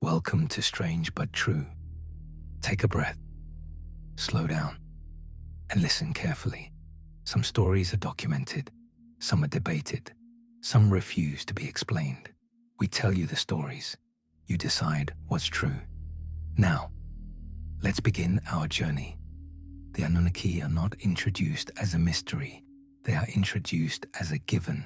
Welcome to Strange But True. Take a breath, slow down, and listen carefully. Some stories are documented, some are debated, some refuse to be explained. We tell you the stories, you decide what's true. Now, let's begin our journey. The Anunnaki are not introduced as a mystery, they are introduced as a given.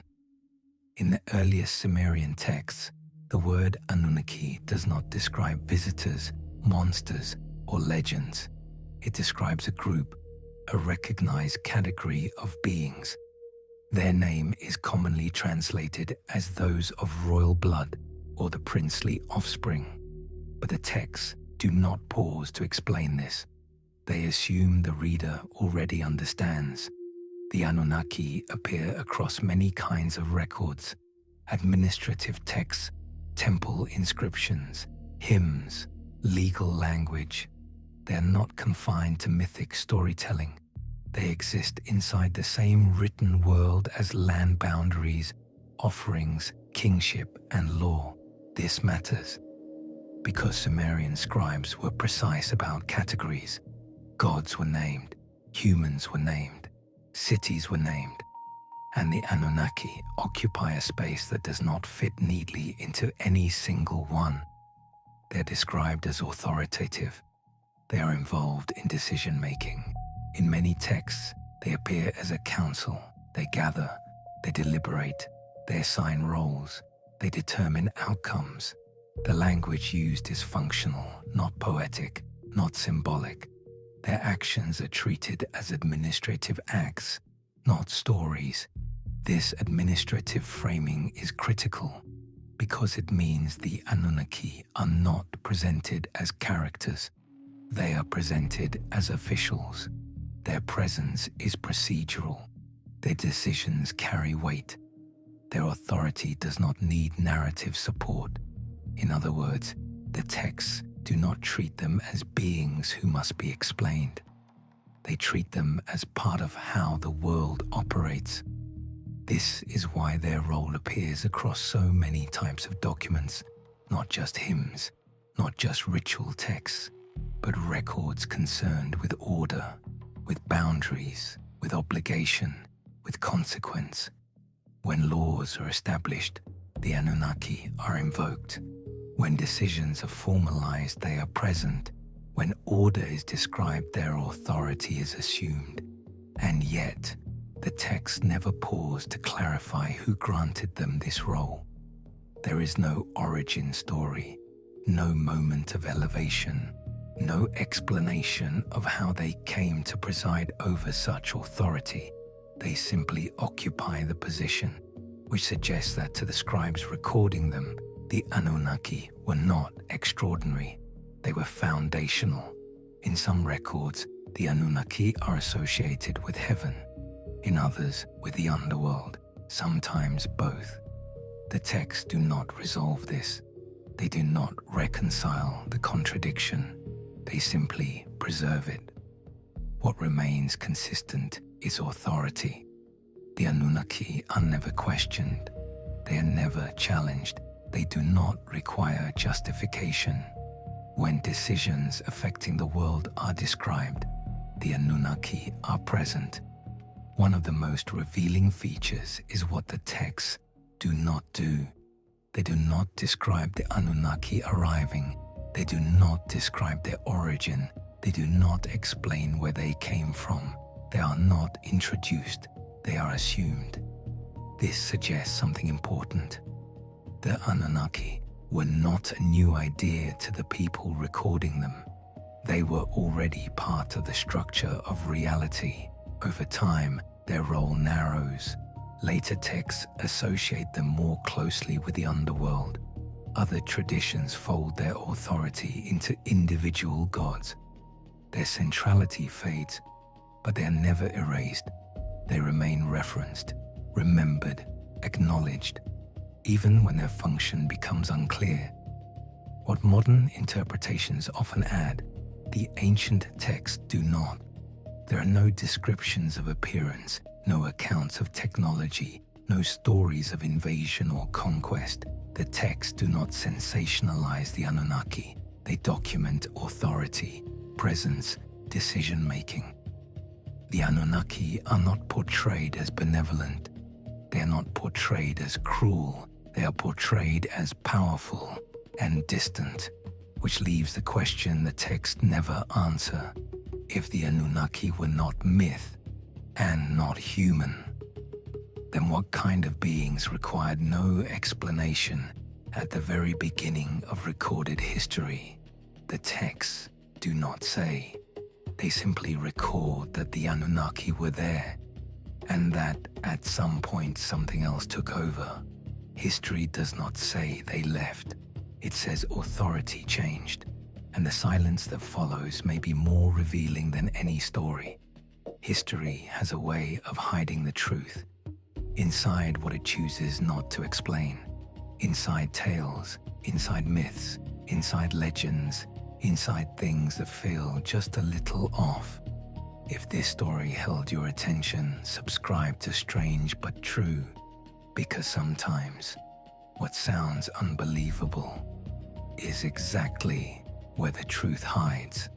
In the earliest Sumerian texts, the word Anunnaki does not describe visitors, monsters, or legends. It describes a group, a recognized category of beings. Their name is commonly translated as those of royal blood or the princely offspring. But the texts do not pause to explain this. They assume the reader already understands. The Anunnaki appear across many kinds of records, administrative texts, temple inscriptions, hymns, legal language. They are not confined to mythic storytelling. They exist inside the same written world as land boundaries, offerings, kingship, and law. This matters because Sumerian scribes were precise about categories. Gods were named, humans were named, cities were named, and the Anunnaki occupy a space that does not fit neatly into any single one. They're described as authoritative. They are involved in decision-making. In many texts, they appear as a council. They gather, they deliberate, they assign roles, they determine outcomes. The language used is functional, not poetic, not symbolic. Their actions are treated as administrative acts, not stories. This administrative framing is critical because it means the Anunnaki are not presented as characters. They are presented as officials. Their presence is procedural. Their decisions carry weight. Their authority does not need narrative support. In other words, the texts do not treat them as beings who must be explained. They treat them as part of how the world operates. This is why their role appears across so many types of documents, not just hymns, not just ritual texts, but records concerned with order, with boundaries, with obligation, with consequence. When laws are established, the Anunnaki are invoked. When decisions are formalized, they are present. When order is described, their authority is assumed. And yet, the texts never pause to clarify who granted them this role. There is no origin story, no moment of elevation, no explanation of how they came to preside over such authority. They simply occupy the position, which suggests that to the scribes recording them, the Anunnaki were not extraordinary. They were foundational. In some records, the Anunnaki are associated with heaven. In others, with the underworld, sometimes both. The texts do not resolve this. They do not reconcile the contradiction. They simply preserve it. What remains consistent is authority. The Anunnaki are never questioned. They are never challenged. They do not require justification. When decisions affecting the world are described, the Anunnaki are present. One of the most revealing features is what the texts do not do. They do not describe the Anunnaki arriving. They do not describe their origin. They do not explain where they came from. They are not introduced. They are assumed. This suggests something important. The Anunnaki were not a new idea to the people recording them. They were already part of the structure of reality. Over time, their role narrows. Later texts associate them more closely with the underworld. Other traditions fold their authority into individual gods. Their centrality fades, but they are never erased. They remain referenced, remembered, acknowledged, even when their function becomes unclear. What modern interpretations often add, the ancient texts do not. There are no descriptions of appearance, no accounts of technology, no stories of invasion or conquest. The texts do not sensationalize the Anunnaki. They document authority, presence, decision-making. The Anunnaki are not portrayed as benevolent. They are not portrayed as cruel. They are portrayed as powerful and distant, which leaves the question the text never answer. If the Anunnaki were not myth and not human, then what kind of beings required no explanation at the very beginning of recorded history? The texts do not say. They simply record that the Anunnaki were there, and that at some point something else took over. History does not say they left. It says authority changed, and the silence that follows may be more revealing than any story. History has a way of hiding the truth inside what it chooses not to explain. Inside tales, inside myths, inside legends, inside things that feel just a little off. If this story held your attention, subscribe to Strange But True, because sometimes what sounds unbelievable is exactly where the truth hides.